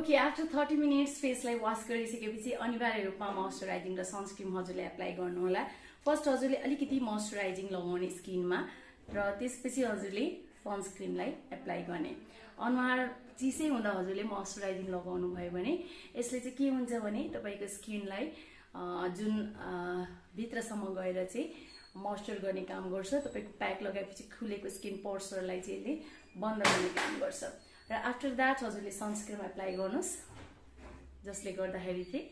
Okay after 30 minutes फेसलाई wash गरिसकेपछि अनिवार्य रूपमा मोइस्चराइजिङ र सनस्क्रिन हजुरले एप्लाई गर्नु होला। फर्स्ट हजुरले अलिकति मोइस्चराइजिङ लगाउने स्किनमा र त्यसपछि हजुरले सनस्क्रिनलाई एप्लाई गर्ने। अनुहार चिसै हुँदा हजुरले मोइस्चराइजिङ लगाउनु भयो भने यसले चाहिँ के हुन्छ भने तपाईको स्किनलाई जुन भित्रसम्म गएर चाहिँ मोइस्चर गर्ने काम गर्छ। तपाईको प्याक लगाएपछि खुलेको स्किन पोर्सहरुलाई चाहिँ यसले बन्द गर्ने काम गर्छ। र आफ्टर दैट हजुरले सनस्क्रिन एप्लाई गर्नुस्, जसले गर्दाखेरि चाहिँ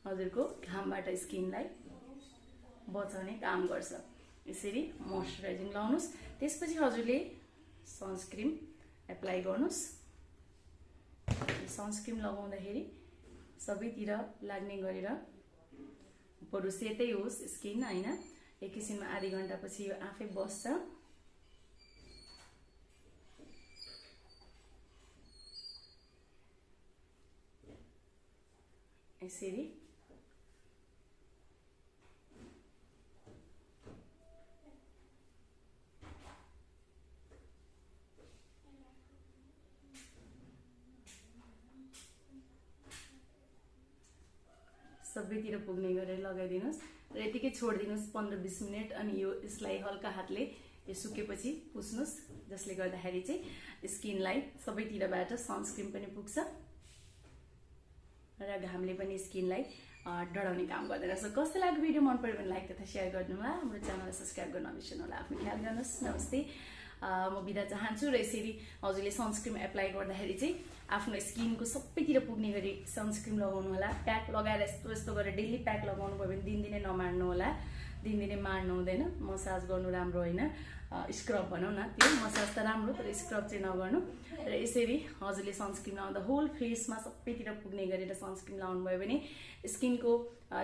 हजुरको घामबाट स्किनलाई बचाउने काम गर्छ। यसरी मोइस्चराइजिङ लाउनुस्, त्यसपछि हजुरले सनस्क्रिन एप्लाई गर्नुस्। सनस्क्रिन लगाउँदाखेरि सबैतिर लाग्ने गरेर बरु सेतै होस् स्किन हैन, एकैछिनमा आधी घण्टापछि यो आफै बस्छ। यसरी सबैतिर पुग्ने गरेर लगाइदिनुस् र यतिकै छोडिदिनुस् 15-20 मिनेट। अनि यो यसलाई हल्का हातले यो सुकेपछि पुस्नुस्, जसले गर्दाखेरि चाहिँ स्किनलाई सबैतिरबाट सनस्क्रिन पनि पुग्छ र घामले पनि स्किनलाई डढाउने काम गर्दैन। सो कस्तो लाग्यो भिडियो, मन पर्यो भने लाइक तथा शेयर गर्नु होला, हाम्रो च्यानललाई सब्स्क्राइब गर्न नबिर्सनु होला। आफ्नो ख्याल गर्नुस्। नमस्ते, म बिदा चाहन्छु। र यसरी हजुरले सनस्क्रिन एप्लाई गर्दाखेरि चाहिँ आफ्नो स्किनको सबैतिर पुग्ने गरी सनस्क्रिन लगाउनु होला। प्याक लगाएर यस्तो यस्तो गरेर डेली प्याक लगाउनु भयो भने दिनदिनै नमार्नु होला। दिनदिनै मार्नु हुँदैन, मसाज गर्नु राम्रो होइन, स्क्रब भनौँ न, त्यो मसाज त राम्रो तर स्क्रब चाहिँ नगर्नु। र यसरी हजुरले सनस्क्रिन लाउँदा होल फेसमा सबैतिर पुग्ने गरेर सनस्क्रिन लाउनु भयो भने स्किनको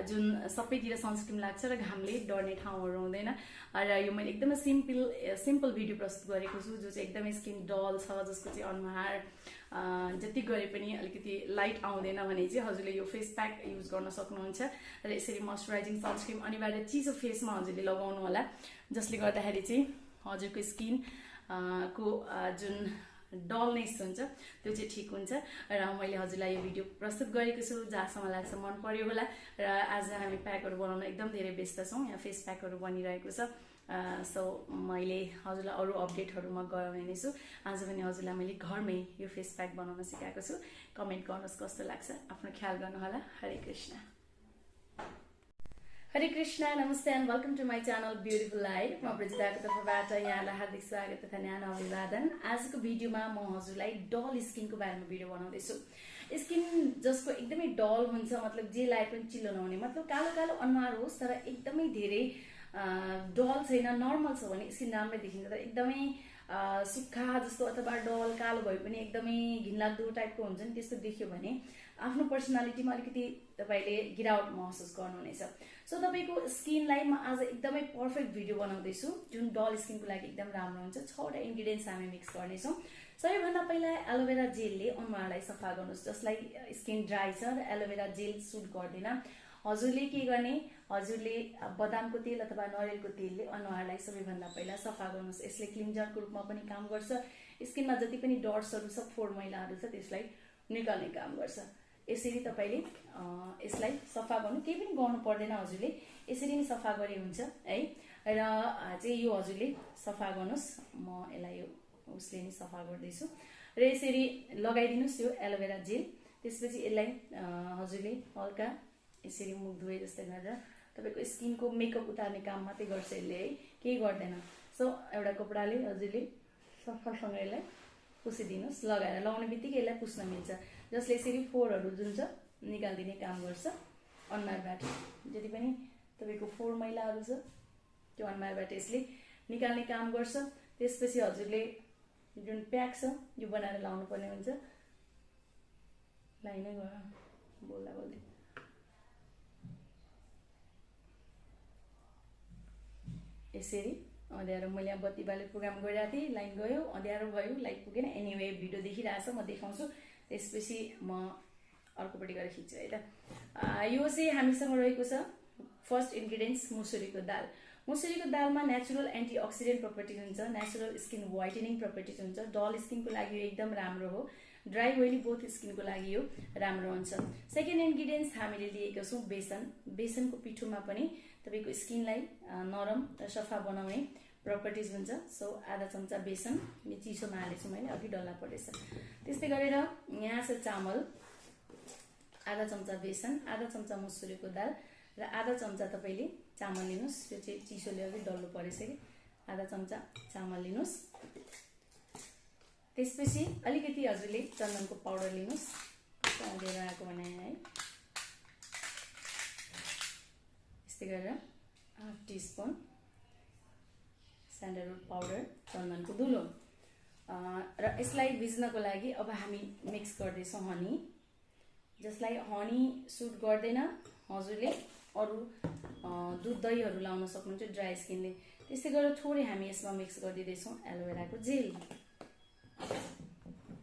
जुन सबैतिर सनस्क्रिन लाग्छ र घामले डर्ने ठाउँहरू हुँदैन। र यो मैले एकदमै सिम्पल भिडियो प्रस्तुत गरेको छु, जो चाहिँ एकदमै स्किन डल छ, जसको चाहिँ अनुहार जति गरे पनि अलिकति लाइट आउँदैन भने चाहिँ हजुरले यो फेस प्याक युज गर्न सक्नुहुन्छ। र यसरी मोइस्चराइजिङ सनस्क्रिन अनिवार्य चिसो फेसमा हजुरले लगाउनु होला, जसले गर्दाखेरि चाहिँ हजुरको स्किन को जुन डलनेस हुन्छ त्यो चाहिँ ठिक हुन्छ। र मैले हजुरलाई यो भिडियो प्रस्तुत गरेको छु, जहाँसम्म लाग्छ मन पर्यो होला। र आज हामी प्याकहरू बनाउन एकदम धेरै व्यस्त छौँ, यहाँ फेस प्याकहरू बनिरहेको छ। सो मैले हजुरलाई अरू अपडेटहरू म गराउने छु। आज पनि हजुरलाई मैले घरमै यो फेस प्याक बनाउन सिकाएको छु। कमेन्ट गर्नुहोस् कस्तो लाग्छ, आफ्नो ख्याल गर्नु होला। हरे कृष्ण। हरे कृष्ण, नमस्ते and welcome to my channel beautiful life. म प्रजिताको तर्फबाट यहाँलाई हार्दिक स्वागत तथा न्यानो अभिवादन। आजको भिडियोमा म हजुरलाई डल स्किनको बारेमा भिडियो बनाउँदैछु। स्किन जसको एकदमै डल हुन्छ, मतलब जे लाइट पनि चिल्लो नहुने, मतलब कालो कालो अनुहार होस् तर एकदमै धेरै डल छैन, नर्मल छ भने स्किन राम्रै देखिन्छ। तर एकदमै सुक्खा जस्तो अथवा डल कालो भए पनि एकदमै घिनलाग्दो टाइपको हुन्छ नि, त्यस्तो देख्यो भने आफ्नो पर्सनालिटीमा अलिकति तपाईले गिरावट महसुस गर्नुहुनेछ। सो तपाईको स्किनलाई म आज एकदमै पर्फेक्ट भिडियो बनाउँदैछु, जुन डल स्किनको लागि एकदम राम्रो हुन्छ। 6वटा इन्ग्रेडियन्ट्स हामी मिक्स गर्नेछौँ। सबैभन्दा पहिला एलोभेरा जेलले अनुहारलाई सफा गर्नुहोस्, जसलाई स्किन ड्राई छ र एलोभेरा जेल सुट गर्दैन। हजुरले के गर्ने, हजुरले बदामको तेल अथवा नरिवलको तेलले अनुहारलाई सबैभन्दा पहिला सफा गर्नुहोस्। यसले क्लिन्जरको रूपमा पनि काम गर्छ। स्किनमा जति पनि डट्सहरू छ, फोहोर मैलाहरू छ, त्यसलाई निकाल्ने काम गर्छ। यसरी तपाईले यसलाई सफा गर्नु, केही पनि गर्नु पर्दैन, हजुरले यसरी नै सफा गरे हुन्छ है। र चाहिँ यो हजुरले सफा गर्नुहोस्, म यसलाई यो उसले नै सफा गर्दैछु। र यसरी लगाइदिनुहोस् यो एलोभेरा जेल। त्यसपछि यसलाई हजुरले हल्का यसरी मुख धोए जस्तै गरेर तपाईको स्किनको मेकअप उतार्ने काम मात्रै गर्छ यसले है, केही गर्दैन। सो एउटा कपडाले हजुरले सफासँग यसलाई पुसिदिनुहोस्। लगाएर लाउने बित्तिकै यसलाई पुस्न मिल्छ, जसले यसरी फोहोरहरू जुन छ निकालिदिने काम गर्छ। अनुहारबाट जति पनि तपाईको फोहोर मैलाहरू छ त्यो अनुहारबाट यसले निकाल्ने काम गर्छ। त्यसपछि हजुरले जुन प्याक छ यो बनाएर लाउनु पर्ने हुन्छ। लाइनै गयो बोल्दा बोल्दै। यसरी अँध्यारो, मैले यहाँ बत्ती बाल्ने प्रोग्राम गरिरहेको थिएँ, लाइन गयो, अँध्यारो भयो, लाइट पुगेन। एनिवे भिडियो देखिरहेछ, म देखाउँछु। त्यसपछि म अर्कोपट्टि गएर खिच्छु है त। यो चाहिँ हामीसँग रहेको छ फर्स्ट इन्ग्रेडियन्ट्स मुसुरीको दाल। मुसुरीको दालमा नेचुरल एन्टिअक्सिडेन्ट प्रपर्टिज हुन्छ, नेचुरल स्किन व्हाइटनिङ प्रपर्टिज हुन्छ। डल स्किनको लागि यो एकदम राम्रो हो। ड्राई ओइली बोथ स्किनको लागि यो राम्रो हुन्छ। सेकेन्ड इन्ग्रेडियन्ट्स हामीले लिएका छौँ बेसन। बेसनको पिठोमा पनि तपाईको स्किनलाई नरम र सफा बनाउने प्रपर्टिज हुन्छ। सो आधा चम्चा बेसन चिसोमा हालेछु मैले, अघि डल्ला परेछ। त्यस्तै गरेर यहाँ छ चामल, आधा चम्चा बेसन, आधा चम्चा मुसुरीको दाल र आधा चम्चा तपाईले चामल लिनुस्। यो चाहिँ चिसोले अघि डल्लो परेछ कि, आधा चम्चा चामल लिनुस्। त्यसपछि अलिकति हजुरले चन्दनको पाउडर लिनुस्, कस्तो अँध्यारो आएको भने है। यस्तै गरेर हाफ टीस्पुन स्यान्डलवुड पाउडर, चन्दनको धुलो। र यसलाई भिज्नको लागि अब हामी मिक्स गर्दैछौँ हनी, जसलाई हनी सुट गर्दैन हजुरले अरू दुध दहीहरू लाउन सक्नुहुन्छ ड्राई स्किनले। त्यस्तै गरेर थोरै हामी यसमा मिक्स गरिदिँदैछौँ एलोभेराको जेल,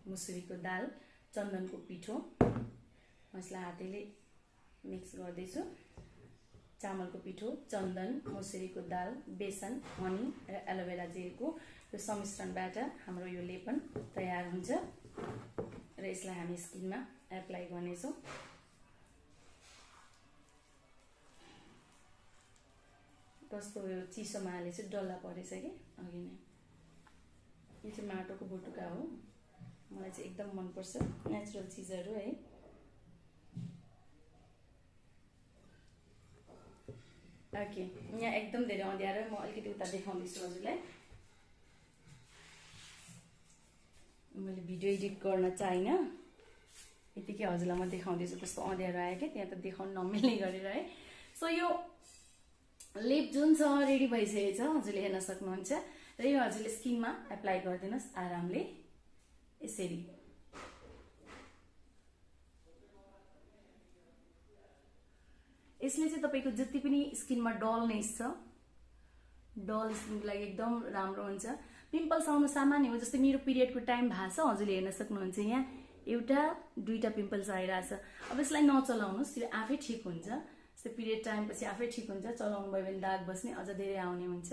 मुसुरीको दाल, चन्दनको पिठो, यसलाई हातैले मिक्स गर्दैछु। चामलको पिठो, चन्दन, मुसुरीको दाल, बेसन, हनी र एलोभेरा जेलको यो सम्मिश्रणबाट हाम्रो यो लेपन तयार हुन्छ र यसलाई हामी स्किनमा एप्लाई गर्नेछौँ। कस्तो यो चिसोमा हालेछु, डल्ला परेछ कि अघि नै। यो चाहिँ माटोको बटुका हो, मलाई चाहिँ एकदम मनपर्छ नेचुरल चिजहरू है। ओके, यहाँ एकदम धेरै अँध्यारो, म अलिकति उता देखाउँदैछु हजुरलाई। मैले भिडियो एडिट गर्न चाहिनँ, यतिकै हजुरलाई म देखाउँदैछु कस्तो अँध्यारो आयो कि, त्यहाँ त देखाउनु नमिल्ने गरेर है। सो यो लेप जुन छ रेडी भइसकेको छ, हजुरले हेर्न सक्नुहुन्छ। र यो हजुरले स्किनमा एप्लाई गरिदिनुहोस् आरामले यसरी। यसले चाहिँ तपाईको जति पनि स्किनमा डलनेस छ, डल स्किनको लागि एकदम राम्रो हुन्छ। पिम्पल्स आउनु सामान्य हो, जस्तै मेरो पिरियडको टाइम भएको छ, हजुरले हेर्न सक्नुहुन्छ यहाँ एउटा दुईटा पिम्पल्स आइरहेछ। अब यसलाई नचलाउनुहोस्, यो आफै ठिक हुन्छ। यस्तै पिरियड टाइम पछि आफै ठिक हुन्छ। चलाउनु भयो भने दाग बस्ने अझ धेरै आउने हुन्छ,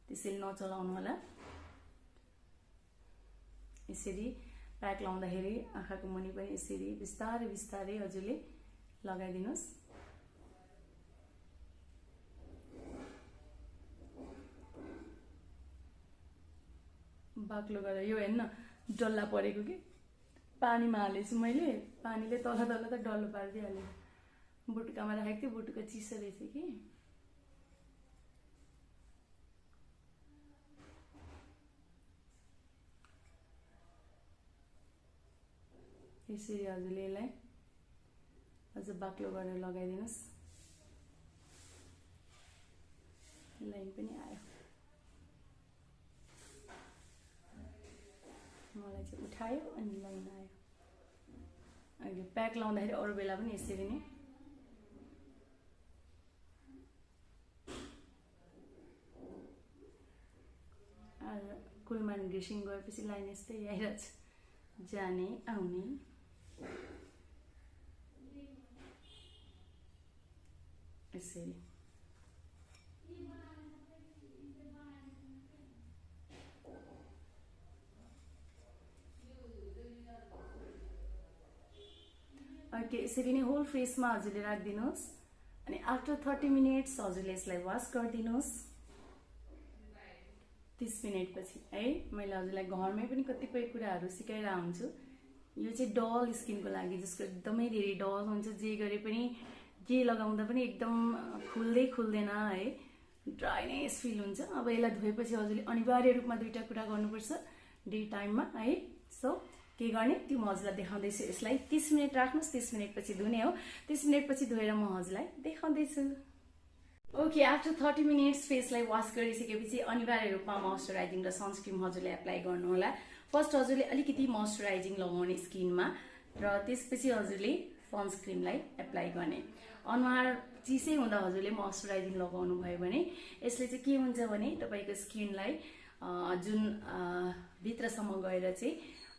त्यसैले नचलाउनु होला। यसरी प्याक लाउँदाखेरि आँखाको मुनि पनि यसरी बिस्तारै बिस्तारै हजुरले लगाइदिनुहोस्। बाक्लो गरेर यो हेर्न डल्ला परेको कि, पानीमा हालेछु मैले, पानीले तल तल त डल्लो पारिदिइहाल्यो। बुटुकामा राखेको थिएँ, बुटुका चिसो रहेछ कि। यसरी हजुरले यसलाई अझ बाक्लो गरेर लगाइदिनुहोस्। लाइन पनि आयो, मलाई चाहिँ उठायो अनि लाइन आयो। अहिले प्याक लाउँदाखेरि अरू बेला पनि यसरी नै कुलमान ग्रेसिङ गएपछि लाइन यस्तै आइरहेछ, जाने आउने। यसरी ओके, यसरी नै होल फेसमा हजुरले राखिदिनुहोस् अनि आफ्टर 30 मिनट्स हजुरले यसलाई वास गरिदिनुहोस्। 30 मिनट पछि है। मैले हजुरलाई घरमै पनि कतिपय कुराहरू सिकाइरहेको हुन्छु। यो चाहिँ डल स्किनको लागि, जसको एकदमै धेरै डल हुन्छ, जे गरे पनि जे लगाउँदा पनि एकदम खुल्दैन है, ड्राइनेस फिल हुन्छ। अब यसलाई धोएपछि हजुरले अनिवार्य रूपमा दुईटा कुरा गर्नुपर्छ डे टाइममा है। सो के गर्ने त्यो म हजुरलाई देखाउँदैछु। यसलाई 30 मिनट राख्नुहोस्, 30 मिनट पछि धुने हो। 30 मिनट पछि धोएर म हजुरलाई देखाउँदैछु। ओके, आफ्टर 30 मिनट्स फेसलाई वास गरिसकेपछि अनिवार्य रूपमा मोइस्चराइजिङ र सनस्क्रिन हजुरले एप्लाई गर्नुहोला। फर्स्ट हजुरले अलिकति मोइस्चराइजिङ लगाउने स्किनमा र त्यसपछि हजुरले सनस्क्रिनलाई एप्लाई गर्ने। अनुहार चिसै हुँदा हजुरले मोइस्चराइजिङ लगाउनु भयो भने यसले चाहिँ के हुन्छ भने तपाईको स्किनलाई जुन भित्रसम्म गएर चाहिँ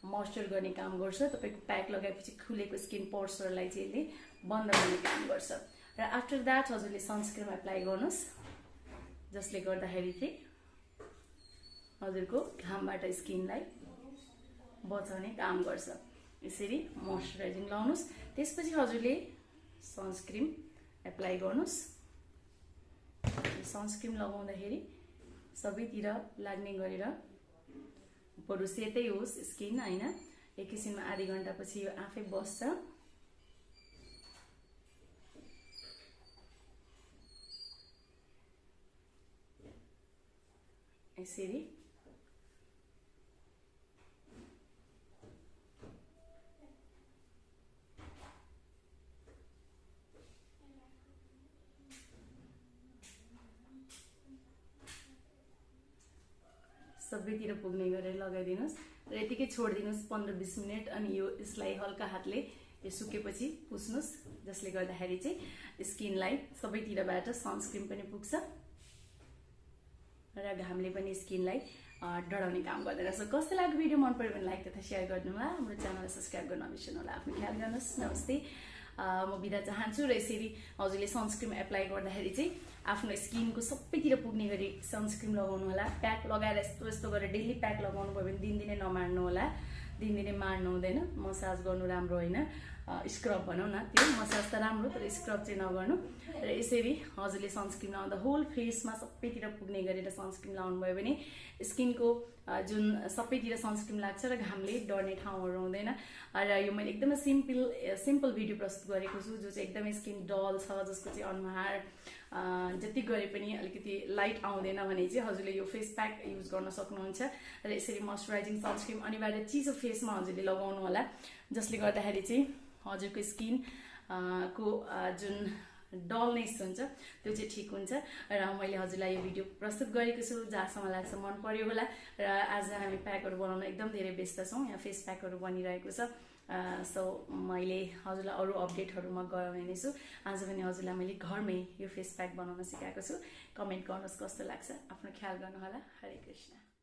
मोइस्चर गर्ने काम गर्छ। तपाईको प्याक लगाएपछि खुलेको स्किन पोर्सहरूलाई चाहिँ यसले बन्द गर्ने काम गर्छ। र आफ्टर द्याट हजुरले सनस्क्रिन एप्लाई गर्नुहोस्, जसले गर्दाखेरि चाहिँ हजुरको घामबाट स्किनलाई बचाउने काम गर्छ। यसरी मोइस्चराइजिङ लाउनुस्। त्यसपछि हजुरले सनस्क्रिम एप्लाई गर्नुस्। सनस्क्रिम लगाउँदाखेरि सबैतिर लाग्ने गरेर बरु सेतै होस् स्किन हैन, एकैछिनमा आधी घण्टापछि यो आफै बस्छ। यसरी सबैतिर पुग्ने गरेर लगाइदिनुस् र यतिकै छोडिदिनुस् 15-20 मिनेट। अनि यो यसलाई हल्का हातले यो सुकेपछि पुस्नुस्, जसले गर्दाखेरि चाहिँ स्किनलाई सबैतिरबाट सनस्क्रिन पनि पुग्छ र घामले पनि स्किनलाई डढाउने काम गर्दैन। सो कस्तो लाग्यो भिडियो, मन पर्यो भने लाइक तथा शेयर गर्नु होला, हाम्रो च्यानललाई सब्स्क्राइब गर्न नबिर्सनु होला। आफ्नो ख्याल गर्नुस्। नमस्ते। म बिदा चाहन्छु र यसरी हजुरले सनस्क्रिन एप्लाई गर्दाखेरि चाहिँ आफ्नो स्किनको सबैतिर पुग्ने गरी सनस्क्रिन लगाउनु होला। प्याक लगाएर यस्तो गरेर डेली प्याक लगाउनु भयो भने दिनदिनै नमार्नु होला, दिनदिनै मार्नु हुँदैन। मसाज गर्नु राम्रो होइन, स्क्रब भनौँ न, त्यो मसाज त राम्रो तर स्क्रब चाहिँ नगर्नु। र यसरी हजुरले सनस्क्रिन लाउँदा होल फेसमा सबैतिर पुग्ने गरेर सनस्क्रिन लाउनु भयो भने स्किनको जुन सबैतिर सनस्क्रिन लाग्छ र घामले डर्ने ठाउँहरू हुँदैन। र यो मैले एकदमै सिम्पल भिडियो प्रस्तुत गरेको छु, जो चाहिँ एकदमै स्किन डल छ, जसको चाहिँ अनुहार जति गरे पनि अलिकति लाइट आउँदैन भने चाहिँ हजुरले यो फेस प्याक युज गर्न सक्नुहुन्छ। र यसरी मोइस्चराइजिङ सनस्क्रिन अनिवार्य चिसो फेसमा हजुरले लगाउनु होला, जसले गर्दाखेरि चाहिँ हजुरको स्किन को जुन डलनेस हुन्छ त्यो चाहिँ ठिक हुन्छ। र मैले हजुरलाई यो भिडियो प्रस्तुत गरेको छु, जहाँसम्म लाग्छ मन पर्यो होला। र आज हामी प्याकहरू बनाउन एकदम धेरै व्यस्त छौँ, यहाँ फेस प्याकहरू बनिरहेको छ। सो मैले हजुरलाई अरू अपडेटहरू म गराउने छु। आज पनि हजुरलाई मैले घरमै यो फेस प्याक बनाउन सिकाएको छु। कमेन्ट गर्नुहोस् कस्तो लाग्छ। आफ्नो ख्याल गर्नु होला। हरे कृष्ण।